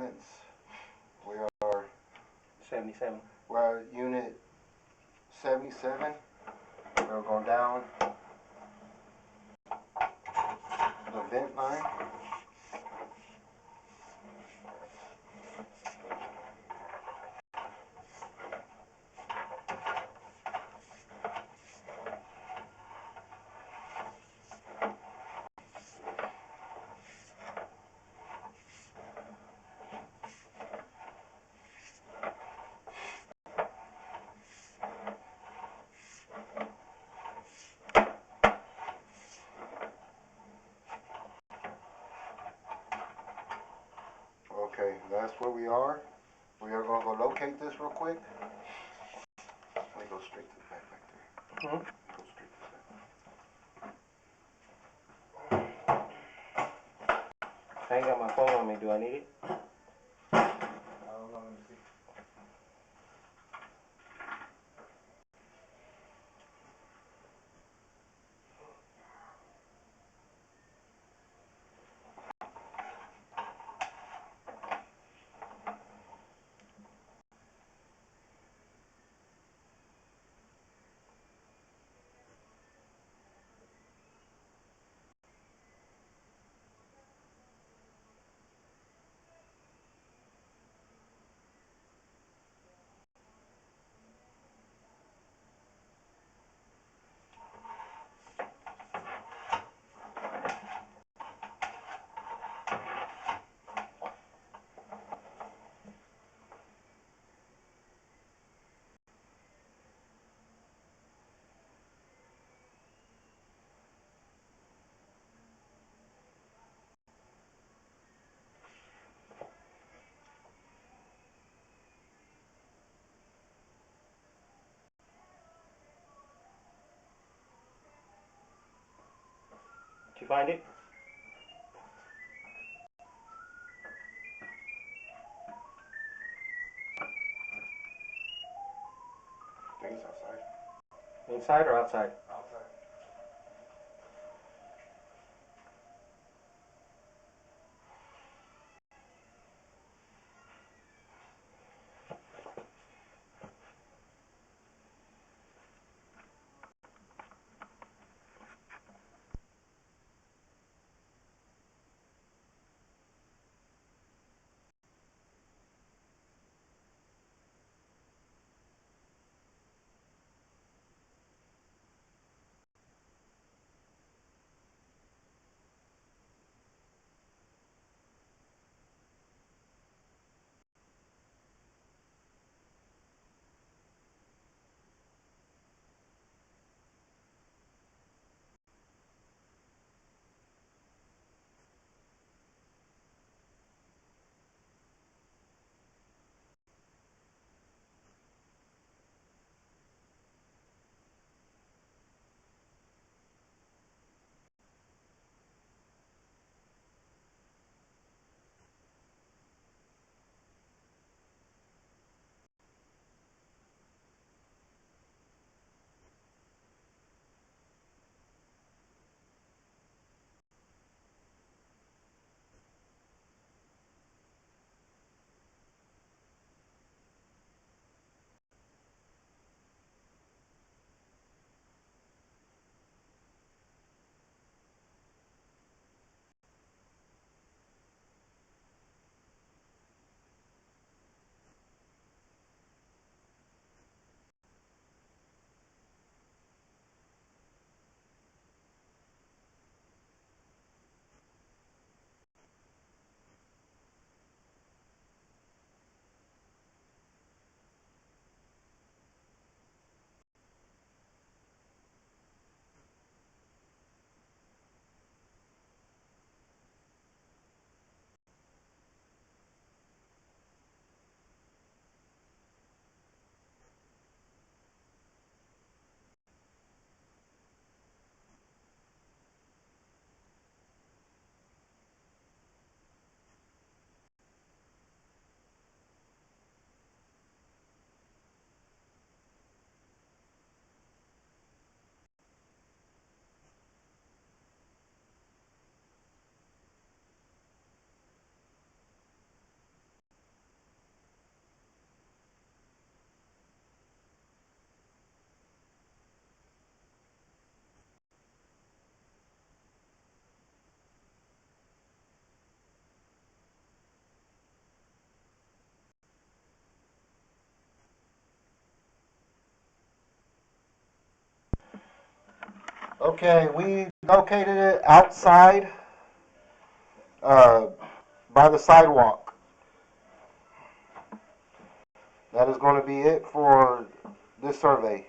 units. We are 77. we're at unit 77. We're going down the vent line. Okay, that's where we are. We are going to go locate this real quick. Let me go straight to the back right there. Hmm? Go straight to the back. I ain't got my phone on me. Do I need it? I don't know, let me see. Did you find it? I think it's outside. Inside or outside? Outside. Okay, we located it outside, by the sidewalk. That is going to be it for this survey.